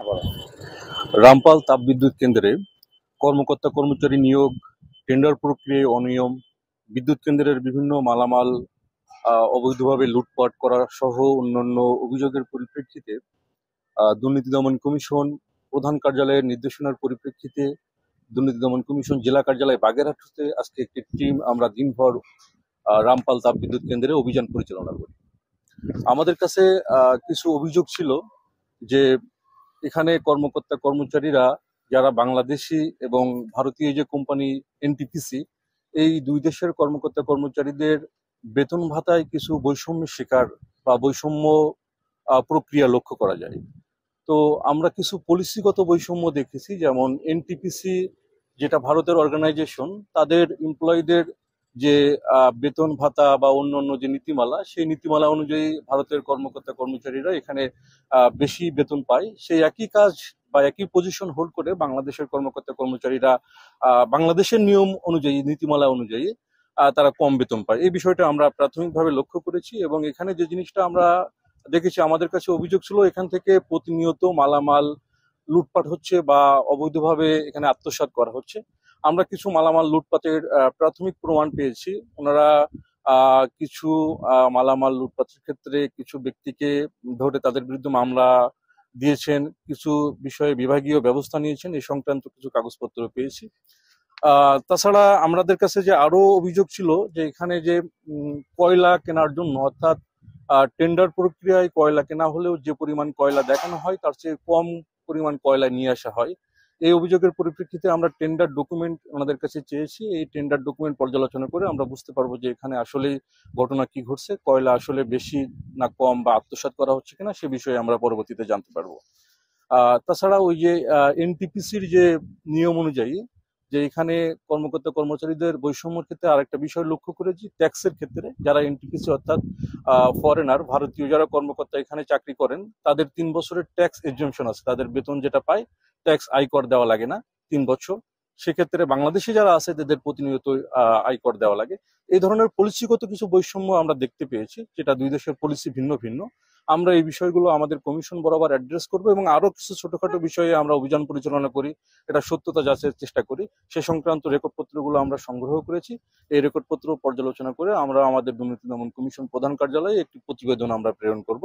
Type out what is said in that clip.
বলো। রামপাল তাপবিদ্যুৎ কেন্দ্রে কর্মকর্তা কর্মচারী নিয়োগ, টেন্ডার প্রক্রিয়ায় অনিয়ম, বিদ্যুৎ কেন্দ্রের বিভিন্ন মালামাল অবৈধভাবে লুটপাট করা সহ অন্যান্য অভিযোগের পরিপ্রেক্ষিতে দুর্নীতি দমন কমিশন প্রধান কার্যালয়ের নির্দেশনার পরিপ্রেক্ষিতে দুর্নীতি দমন কমিশন জেলা কার্যালয় বাগেরহাট হতে আজকে একটি টিম আমরা দিনভর রামপাল তাপবিদ্যুৎ কেন্দ্রে অভিযান পরিচালনা করি। আমাদের কাছে কিছু অভিযোগ ছিল যে এখানে কর্মকর্তা কর্মচারীরা যারা বাংলাদেশি এবং ভারতীয় যে কোম্পানি এনটিপিসি, এই দুই দেশের কর্মকর্তা কর্মচারীদের বেতন ভাতায় কিছু বৈষম্যের শিকার বা বৈষম্য প্রক্রিয়া লক্ষ্য করা যায়। তো আমরা কিছু পলিসিগত বৈষম্য দেখেছি, যেমন এনটিপিসি যেটা ভারতের অর্গানাইজেশন, তাদের এমপ্লয়ীদের যে বেতন ভাতা বা অন্যান্য যে নীতিমালা, সেই নীতিমালা অনুযায়ী ভারতের কর্মকর্তা কর্মচারীরা এখানে বেশি বেতন পায়। সেই একই কাজ বা একই পজিশন হোল্ড করে বাংলাদেশের কর্মকর্তা কর্মচারীরা বাংলাদেশের নিয়ম অনুযায়ী, নীতিমালা অনুযায়ী তারা কম বেতন পায়। এই বিষয়টা আমরা প্রাথমিকভাবে লক্ষ্য করেছি এবং এখানে যে জিনিসটা আমরা দেখেছি, আমাদের কাছে অভিযোগ ছিল এখান থেকে প্রতিনিয়ত মালামাল লুটপাট হচ্ছে বা অবৈধভাবে এখানে আত্মসাৎ করা হচ্ছে। আমরা কিছু মালামাল লুটপাটের প্রাথমিক প্রমাণ পেয়েছি। ওনারা কিছু মালামাল লুটপাটের ক্ষেত্রে কিছু ব্যক্তিকে ধরে তাদের বিরুদ্ধে মামলা দিয়েছেন, কিছু বিষয়ে বিভাগীয় ব্যবস্থা নিয়েছেন, এই সংক্রান্ত কিছু কাগজপত্র পেয়েছি। তাছাড়া আমাদের কাছে যে আরো অভিযোগ ছিল যে এখানে যে কয়লা কেনার জন্য, অর্থাৎ টেন্ডার প্রক্রিয়ায় কয়লা কেনা হলেও যে পরিমাণ কয়লা দেখানো হয় তার চেয়ে কম পরিমাণ কয়লা নিয়ে আসা হয়। এই অভিযোগের পরিপ্রেক্ষিতে আমরা টেন্ডার ডকুমেন্ট ওনাদের কাছে চেয়েছি। এই টেন্ডার ডকুমেন্ট পর্যালোচনা করে আমরা বুঝতে পারবো যে এখানে আসলে ঘটনা কি ঘটছে, কয়লা আসলে বেশি না কম বা আত্মসাৎ করা হচ্ছে কিনা সে বিষয়ে আমরা পরবর্তীতে জানতে পারবো। তাছাড়া ওই যে এনটিপিসির যে নিয়ম অনুযায়ী যে এখানে কর্মকর্তা কর্মচারীদের বৈষম্যের ক্ষেত্রে আরেকটা বিষয় লক্ষ্য করেছি, ট্যাক্সের ক্ষেত্রে যারা এনটিপিসি অর্থাৎ ফরেনার, ভারতীয় যারা কর্মকর্তা এখানে চাকরি করেন, তাদের 3 বছরের ট্যাক্স এক্সাম্পশন আছে। তাদের বেতন যেটা পায় ট্যাক্স আয়কর দেওয়া লাগে না 3 বছর। সেক্ষেত্রে বাংলাদেশি যারা আছে তাদের প্রতিনিয়ত আয়কর দেওয়া লাগে। এই ধরনের পলিসিগত কিছু বৈষম্য আমরা দেখতে পেয়েছি, যেটা দুই দেশের পলিসি ভিন্ন ভিন্ন। আমরা এই বিষয়গুলো আমাদের কমিশন বরাবর অ্যাড্রেস করব এবং আরো কিছু ছোটখাটো বিষয়ে আমরা অভিযান পরিচালনা করি, এটা সত্যতা যাচাইয়ের চেষ্টা করি। সে সংক্রান্ত রেকর্ডপত্রগুলো আমরা সংগ্রহ করেছি। এই রেকর্ডপত্র পর্যালোচনা করে আমরা আমাদের দুর্নীতি দমন কমিশন প্রধান কার্যালয়ে একটি প্রতিবেদন আমরা প্রেরণ করব।